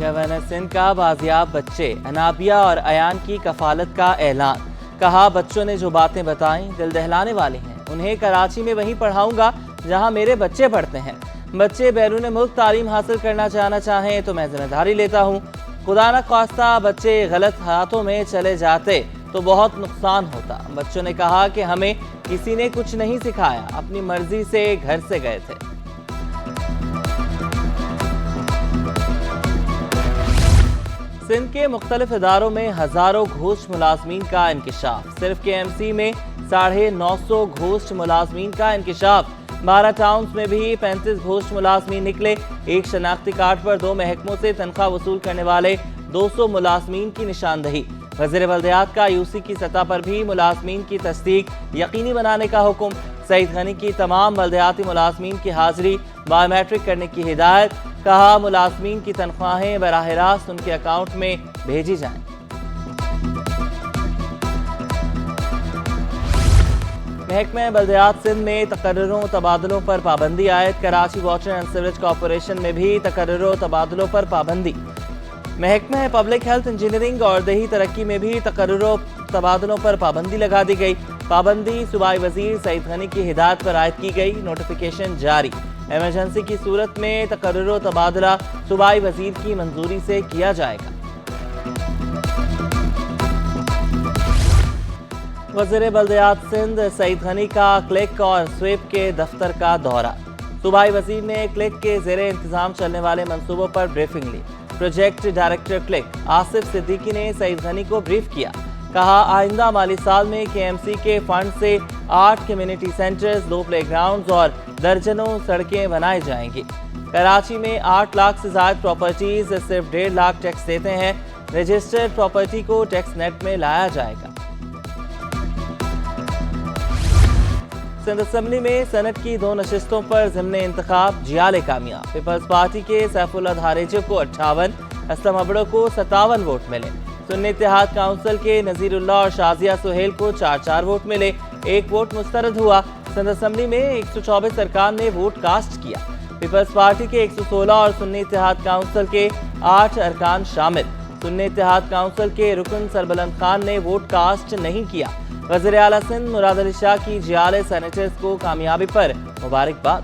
Governor Sindh کا بازیاب بچے انابیہ اور ایان کی کفالت کا اعلان. کہا بچوں نے جو باتیں بتائیں دل دہلانے والی ہیں. انہیں کراچی میں وہیں پڑھاؤں گا جہاں میرے بچے پڑھتے ہیں. بچے بیرون ملک تعلیم حاصل کرنا چاہیں تو میں ذمہ داری لیتا ہوں. خدا نہ خواستہ بچے غلط ہاتھوں میں چلے جاتے تو بہت نقصان ہوتا. بچوں نے کہا کہ ہمیں کسی نے کچھ نہیں سکھایا, اپنی مرضی سے گھر سے گئے تھے. سندھ کے مختلف اداروں میں ہزاروں گھوسٹ ملازمین کا انکشاف. صرف کے ایم سی میں 950 گھوسٹ ملازمین کا انکشاف. 12 ٹاؤنز میں بھی 35 گھوسٹ ملازمین نکلے. ایک شناختی کارڈ پر 2 محکموں سے تنخواہ وصول کرنے والے 200 ملازمین کی نشاندہی. وزیر بلدیات کا یو سی کی سطح پر بھی ملازمین کی تصدیق یقینی بنانے کا حکم. سعید غنی کی تمام بلدیاتی ملازمین کی حاضری بایو میٹرک کرنے کی ہدایت. کہا ملازمین کی تنخواہیں براہ راست ان کے اکاؤنٹ میں بھیجی جائیں. محکمہ بلدیات سندھ میں تقرروں تبادلوں پر پابندی عائد. Karachi water and sewerage corporation میں بھی تقرروں تبادلوں پر پابندی. محکمہ پبلک ہیلتھ انجینئرنگ اور دیہی ترقی میں بھی تقرروں تبادلوں پر پابندی لگا دی گئی. پابندی صوبائی وزیر سعید غنی کی ہدایت پر عائد کی گئی. نوٹیفیکیشن جاری. ایمرجنسی کی صورت میں تقرر و تبادلہ صوبائی وزیر کی منظوری سے کیا جائے گا. وزیر بلدیات سندھ سعید غنی کا کلک اور سویپ کے دفتر کا دورہ. صوبائی وزیر نے کلک کے زیر انتظام چلنے والے منصوبوں پر بریفنگ لی. Project director click Asif Siddiqui نے سعید غنی کو بریف کیا. کہا آئندہ مالی سال میں کے ایم سی کے فنڈ سے 8 کمیونٹی سینٹرز, 2 پلے گراؤنڈز اور درجنوں سڑکیں بنائے جائیں گی. کراچی میں 8 لاکھ سے زائد پراپرٹیز صرف 1.5 لاکھ ٹیکس دیتے ہیں. رجسٹرڈ پراپرٹی کو ٹیکس نیٹ میں لایا جائے گا. سندھ اسمبلی میں سینٹ کی 2 نشستوں پر ضمن انتخاب جیالے کامیاب. پیپلز پارٹی کے سیف اللہ دھاریجو کو 58, اسلم ابڑو کو 57 ووٹ ملے. سنی اتحاد کونسل کے نذیر اللہ اور شازیہ سہیل کو 4 ووٹ ملے. 1 ووٹ مسترد ہوا. سندھ اسمبلی میں 124 ارکان نے ووٹ کاسٹ کیا. پیپلز پارٹی کے 116 اور سنی اتحاد کونسل کے 8 ارکان شامل. سنی اتحاد کونسل کے رکن سربلند خان نے ووٹ کاسٹ نہیں کیا. وزیر اعلیٰ سندھ مراد علی شاہ کی جیالے سینیٹرز کو کامیابی پر مبارکباد.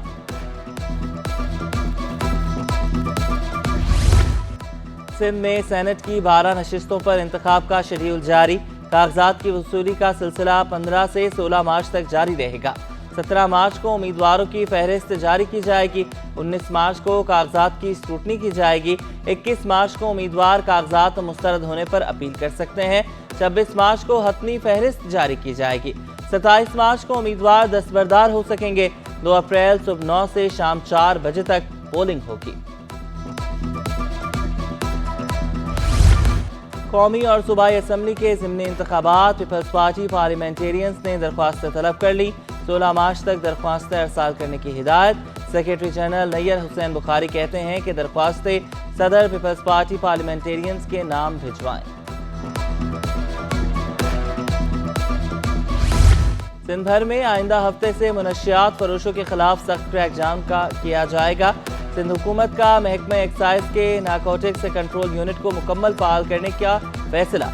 سندھ میں سینٹ کی 12 نشستوں پر انتخاب کا شیڈیول جاری. کاغذات کی وصولی کا سلسلہ 15 سے 16 مارچ تک جاری رہے گا. 17 مارچ کو امیدواروں کی فہرست جاری کی جائے گی. 19 مارچ کو کاغذات کی اسکروٹنی کی جائے گی. 21 مارچ کو امیدوار کاغذات مسترد ہونے پر اپیل کر سکتے ہیں. 26 مارچ کو حتمی فہرست جاری کی جائے گی. 27 مارچ کو امیدوار دستبردار ہو سکیں گے. 2 اپریل صبح 9 سے شام 4 بجے تک پولنگ ہوگی. قومی اور صوبائی اسمبلی کے ضمنی انتخابات. پیپلز پارٹی پارلیمنٹیرینز نے درخواستیں طلب کر لی. 16 مارچ تک درخواستیں ارسال کرنے کی ہدایت. سیکریٹری جنرل نیر حسین بخاری کہتے ہیں کہ درخواستیں صدر پیپلز پارٹی پارلیمنٹیرینز کے نام بھجوائیں. سندھ بھر میں آئندہ ہفتے سے منشیات فروشوں کے خلاف سخت کریک ڈاؤن کیا جائے گا. سندھ حکومت کا محکمہ ایکسائز کے نارکوٹکس کنٹرول یونٹ کو مکمل فعال کرنے کا فیصلہ.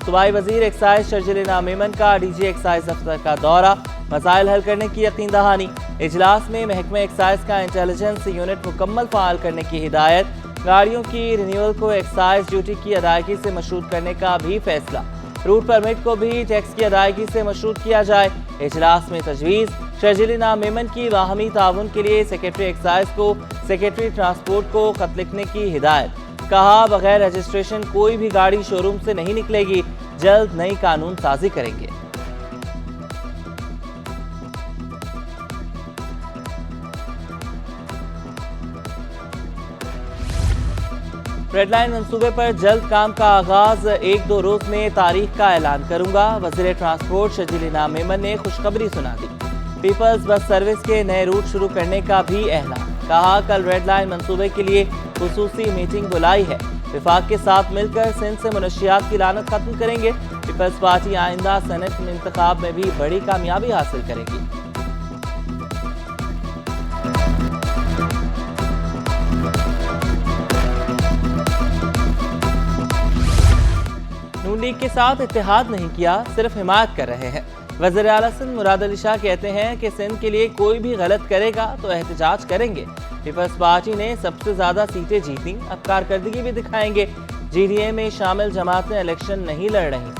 صوبائی وزیر ایکسائز شرجیل انعام میمن کا ڈی جی ایکسائز دفتر کا دورہ. مسائل حل کرنے کی یقین دہانی. اجلاس میں محکمہ ایکسائز کا انٹیلیجنس یونٹ مکمل فعال کرنے کی ہدایت. گاڑیوں کی رینیول کو ایکسائز ڈیوٹی کی ادائیگی سے مشروط کرنے کا بھی فیصلہ. روٹ پرمٹ کو بھی ٹیکس کی ادائیگی سے مشروط کیا جائے. اجلاس میں تجویز. شرجیل انعام میمن کی باہمی تعاون کے لیے سیکریٹری ایکسائز کو سیکریٹری ٹرانسپورٹ کو خط لکھنے کی ہدایت. کہا بغیر رجسٹریشن کوئی بھی گاڑی شو روم سے نہیں نکلے گی. جلد نئی قانون سازی کریں گے. ریڈ لائن منصوبے پر جلد کام کا آغاز. 1-2 روز میں تاریخ کا اعلان کروں گا. وزیر ٹرانسپورٹ شرجیل انعام میمن نے خوشخبری سنا دی. پیپلز بس سروس کے نئے روٹ شروع کرنے کا بھی اعلان. کہا کل ریڈ لائن منصوبے کے لیے خصوصی میٹنگ بلائی ہے. وفاق کے ساتھ مل کر سندھ سے منشیات کی لعنت ختم کریں گے. پیپلز پارٹی آئندہ سینٹ انتخاب میں بھی بڑی کامیابی حاصل کرے گی. کے ساتھ اتحاد نہیں کیا، صرف حمایت کر رہے ہیں۔ وزیر اعلیٰ سندھ مراد علی شاہ کہتے ہیں کہ سندھ کے لیے کوئی بھی غلط کرے گا تو احتجاج کریں گے۔ پیپلز پارٹی نے سب سے زیادہ سیٹیں جیتیں، اب کارکردگی بھی دکھائیں گے۔ جی ڈی اے میں شامل جماعتیں الیکشن نہیں لڑ رہی۔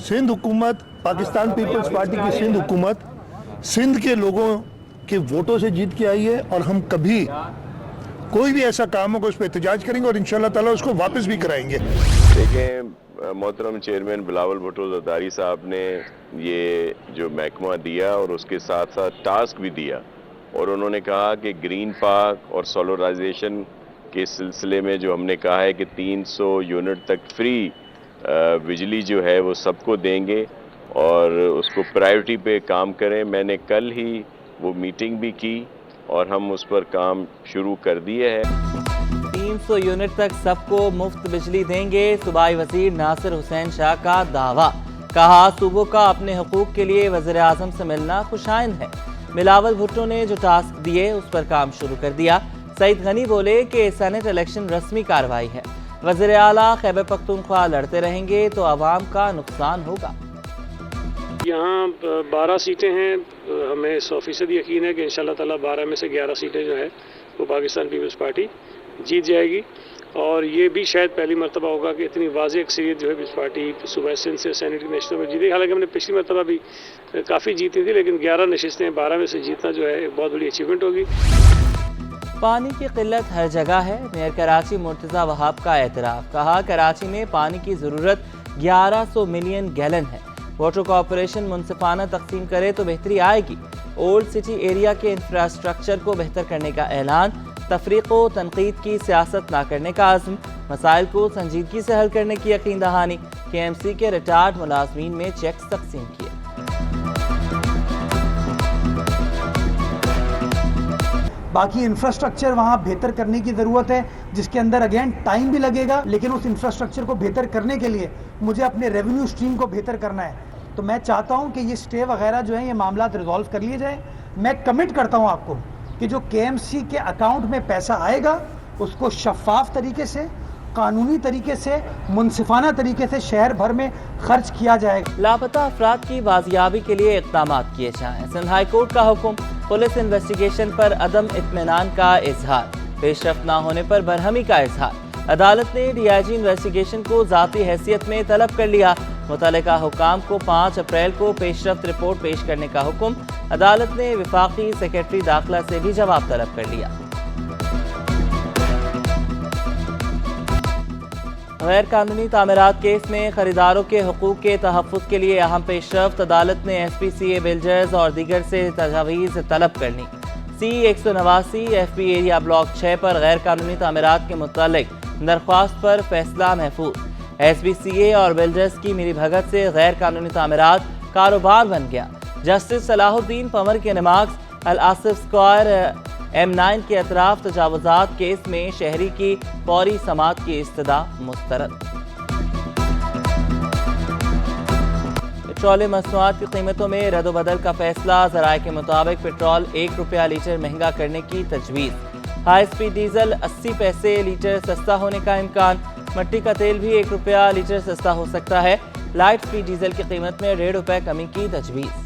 سندھ حکومت، پاکستان پیپلز پارٹی کی سندھ حکومت سندھ کے لوگوں کے ووٹوں سے جیت کے آئی ہے، اور ہم کبھی کوئی بھی ایسا کام ہوگا اس پہ احتجاج کریں گے اور انشاءاللہ تعالیٰ اس کو واپس بھی کرائیں گے۔ دیکھیں، محترم چیئرمین بلاول بھٹو زرداری صاحب نے یہ جو محکمہ دیا اور اس کے ساتھ ساتھ ٹاسک بھی دیا، اور انہوں نے کہا کہ گرین پارک اور سولرائزیشن کے سلسلے میں جو ہم نے کہا ہے کہ 300 یونٹ تک فری بجلی جو ہے وہ سب کو دیں گے اور اس کو پرائیورٹی پہ کام کریں۔ میں نے کل ہی وہ میٹنگ بھی کی اور ہم اس پر کام شروع کر دیے ہیں۔ 300 یونٹ تک سب کو مفت بجلی دیں گے، صوبائی وزیر ناصر حسین شاہ کا دعویٰ۔ کہا صوبوں کا اپنے حقوق کے لیے وزیر اعظم سے ملنا خوشائند ہے۔ بلاول بھٹو نے جو ٹاسک دیے اس پر کام شروع کر دیا۔ سعید غنی بولے کہ سینٹ الیکشن رسمی کارروائی ہے، وزیر اعلیٰ خیبر پختونخوا لڑتے رہیں گے تو عوام کا نقصان ہوگا۔ یہاں 12 سیٹیں ہیں، ہمیں 100% یقین ہے کہ انشاءاللہ تعالیٰ 12 میں سے 11 سیٹیں جو ہیں وہ پاکستان پیپلز پارٹی جیت جائے گی، اور یہ بھی شاید پہلی مرتبہ ہوگا کہ اتنی واضح اکثریت جو ہے پیپلز پارٹی صوبہ سندھ سے سینٹ کی نشستوں میں جیتی۔ حالانکہ ہم نے پچھلی مرتبہ بھی کافی جیتی تھی، لیکن 11 نشستیں 12 میں سے جیتنا جو ہے ایک بہت بڑی اچیومنٹ ہوگی۔ پانی کی قلت ہر جگہ ہے، میئر کراچی مرتضی وہاب کا اعتراف۔ کہا کراچی میں پانی کی ضرورت 1100 ملین گیلن ہے، واٹر کارپوریشن منصفانہ تقسیم کرے تو بہتری آئے گی۔ اولڈ سٹی ایریا کے انفراسٹرکچر کو بہتر کرنے کا اعلان، تفریق و تنقید کی سیاست نہ کرنے کا عزم، مسائل کو سنجیدگی سے حل کرنے کی یقین دہانی۔ کے ایم سی کے ریٹائرڈ ملازمین میں چیکس تقسیم کیے۔ باقی انفراسٹرکچر وہاں بہتر کرنے کی ضرورت ہے، جس کے اندر اگین ٹائم بھی لگے گا، لیکن اس انفراسٹرکچر کو بہتر کرنے کے لیے مجھے اپنے ریونیو سٹریم کو بہتر کرنا ہے۔ تو میں چاہتا ہوں کہ یہ سٹے وغیرہ جو ہیں یہ معاملات ریزالو کر لیے جائیں۔ میں کمٹ کرتا ہوں آپ کو کہ جو کے ایم سی کے اکاؤنٹ میں پیسہ آئے گا اس کو شفاف طریقے سے، قانونی طریقے سے، منصفانہ طریقے سے شہر بھر میں خرچ کیا جائے گا۔ لاپتہ افراد کی بازیابی کے لیے اقدامات کیے جائیں، سندھ ہائی کورٹ کا حکم۔ پولیس انویسٹیگیشن پر عدم اطمینان کا اظہار، پیش رفت نہ ہونے پر برہمی کا اظہار۔ عدالت نے ڈی آئی جی انویسٹیگیشن کو ذاتی حیثیت میں طلب کر لیا۔ متعلقہ حکام کو 5 اپریل کو پیش رفت رپورٹ پیش کرنے کا حکم۔ عدالت نے وفاقی سیکرٹری داخلہ سے بھی جواب طلب کر لیا۔ غیر قانونی تعمیرات کیس میں خریداروں کے حقوق کے تحفظ کے لیے اہم پیش رفت، عدالت نے ایس پی سی اے بلڈرز اور دیگر سے تجاویز طلب کر لی۔ سی 189 ایف بی ایریا بلاک 6 پر غیر قانونی تعمیرات کے متعلق درخواست پر فیصلہ محفوظ۔ ایس بی سی اے اور بلڈرز کی ملی بھگت سے غیر قانونی تعمیرات کاروبار بن گیا۔ جسٹس صلاح الدین پنور کے نماز الآصف اسکوائر M9 کے اطراف تجاوزات کیس میں شہری کی فوری سماعت کی استدعا مسترد۔ پیٹرول مصنوعات کی قیمتوں میں رد و بدل کا فیصلہ، ذرائع کے مطابق پیٹرول 1 روپیہ لیٹر مہنگا کرنے کی تجویز۔ ہائی سپیڈ ڈیزل 80 پیسے لیٹر سستا ہونے کا امکان، مٹی کا تیل بھی 1 روپیہ لیٹر سستا ہو سکتا ہے۔ لائٹ سپیڈ ڈیزل کی قیمت میں 1.5 روپے کمی کی تجویز۔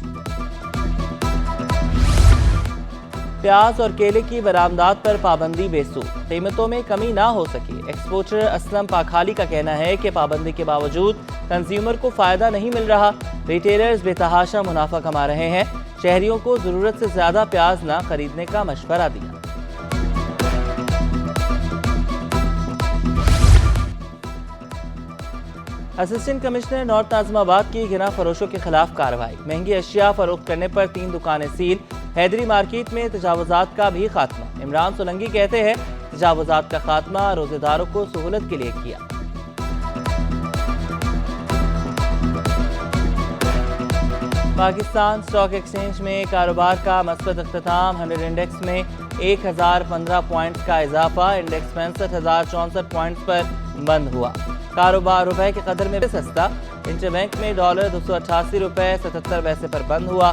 پیاز اور کیلے کی برآمدات پر پابندی بے سود، قیمتوں میں کمی نہ ہو سکی۔ ایکسپورٹر اسلم پاکھالی کا کہنا ہے کہ پابندی کے باوجود کنزیومر کو فائدہ نہیں مل رہا، ریٹیلرز بے تحاشا منافع کما رہے ہیں۔ شہریوں کو ضرورت سے زیادہ پیاز نہ خریدنے کا مشورہ دیا۔ اسسٹنٹ کمشنر نارتھ ناظم آباد کی گنا فروشوں کے خلاف کارروائی، مہنگی اشیاء فروخت کرنے پر 3 دکانیں سیل۔ حیدری مارکیٹ میں تجاوزات کا بھی خاتمہ، عمران سولنگی کہتے ہیں تجاوزات کا خاتمہ روزے داروں کو سہولت کے لیے کیا۔ پاکستان اسٹاک ایکسچینج میں کاروبار کا مثبت اختتام، 100 انڈیکس میں 1015 پوائنٹس کا اضافہ، انڈیکس 65,064 پوائنٹس پر بند ہوا۔ کاروبار روپے کے قدر میں سستا، انٹر بینک میں ڈالر 288 روپے 77 پیسے پر بند ہوا۔